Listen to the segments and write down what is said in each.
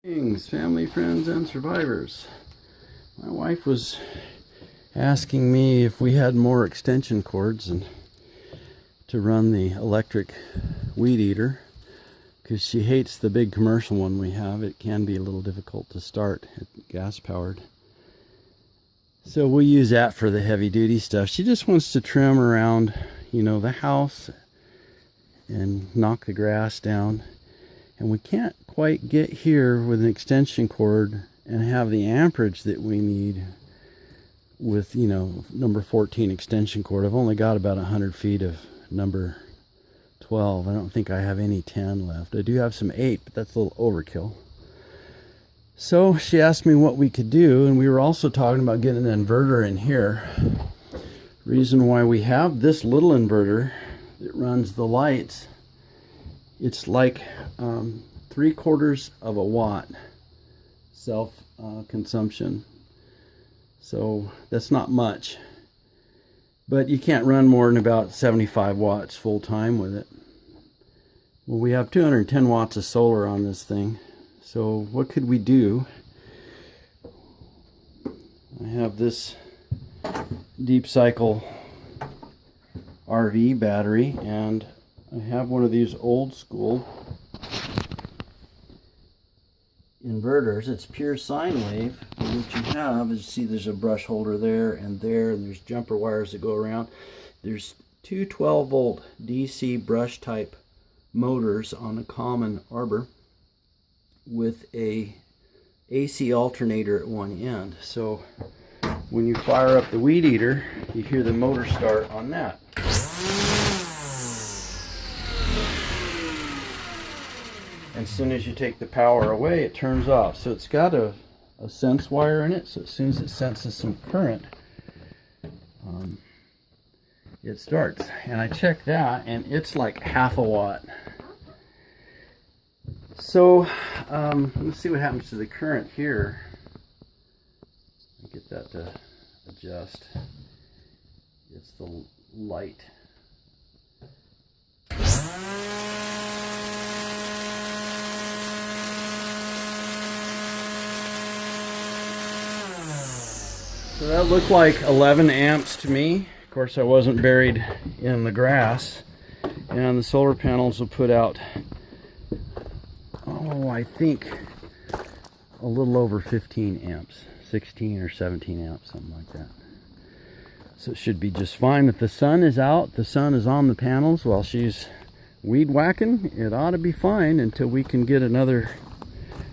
Greetings, family, friends, and survivors. My wife was asking me if we had more extension cords and to run the electric weed eater, because she hates the big commercial one we have. It can be a little difficult to start, gas powered. So we use that for the heavy duty stuff. She just wants to trim around, the house and knock the grass down. And we can't quite get here with an extension cord and have the amperage that we need with, number 14 extension cord. I've only got about 100 feet of number 12. I don't think I have any 10 left. I do have some 8, but that's a little overkill. So she asked me what we could do, and we were also talking about getting an inverter in here. Reason why we have this little inverter that runs the lights, it's like 3/4 of a watt self consumption. So that's not much, but you can't run more than about 75 watts full time with it. Well, we have 210 watts of solar on this thing. So what could we do? I have this deep cycle RV battery, and I have one of these old school inverters. It's pure sine wave. And what you have is, see, there's a brush holder there, and there's jumper wires that go around. There's two 12-volt DC brush type motors on a common arbor with a AC alternator at one end. So when you fire up the weed eater, you hear the motor start on that. As soon as you take the power away, it turns off. So it's got a sense wire in it, so as soon as it senses some current, it starts. And I checked that, and it's like half a watt. So let's see what happens to the current here. Get that to adjust. It's the light. So that looked like 11 amps to me. Of course, I wasn't buried in the grass. And the solar panels will put out, I think a little over 15 amps. 16 or 17 amps, something like that. So it should be just fine. If the sun is out, the sun is on the panels while she's weed whacking, it ought to be fine until we can get another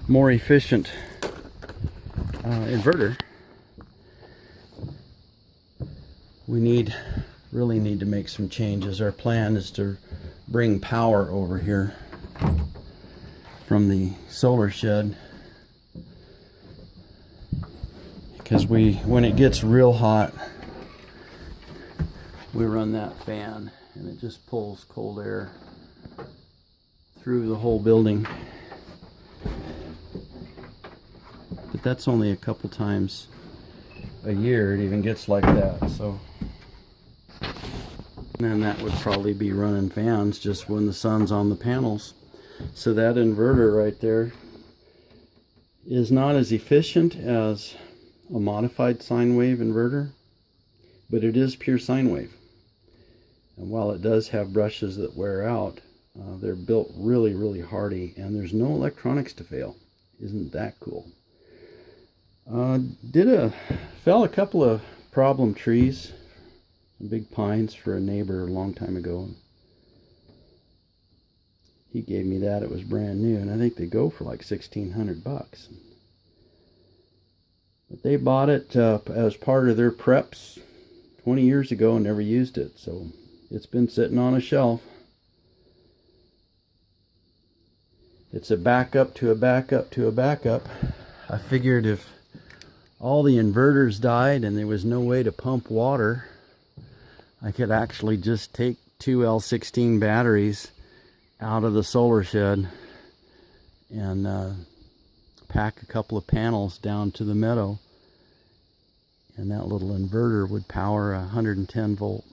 more efficient inverter. We really need to make some changes. Our plan is to bring power over here from the solar shed, because when it gets real hot, we run that fan and it just pulls cold air through the whole building. But that's only a couple times a year it even gets like that. So then that would probably be running fans just when the sun's on the panels. So that inverter right there is not as efficient as a modified sine wave inverter, but it is pure sine wave. And while it does have brushes that wear out, they're built really, really hardy, and there's no electronics to fail. Isn't that cool? Fell a couple of problem trees, big pines for a neighbor a long time ago. He gave me that. It was brand new, and I think they go for like $1,600. But they bought it as part of their preps 20 years ago and never used it, so it's been sitting on a shelf. It's a backup to a backup to a backup. I figured if all the inverters died and there was no way to pump water, I could actually just take 2 L16 batteries out of the solar shed and pack a couple of panels down to the meadow, and that little inverter would power a 110 volt.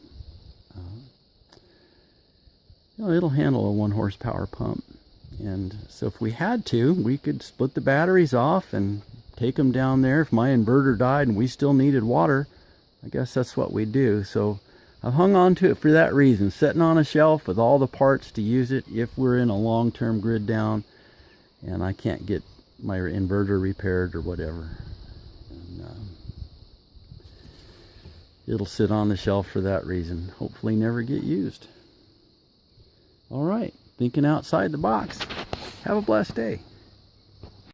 It'll handle a 1 horsepower pump, And so if we had to, we could split the batteries off and take them down there. If my inverter died and we still needed water, I guess that's what we do. So I've hung on to it for that reason, sitting on a shelf with all the parts to use it if we're in a long-term grid down and I can't get my inverter repaired or whatever. And, it'll sit on the shelf for that reason. Hopefully never get used. All right, thinking outside the box. Have a blessed day.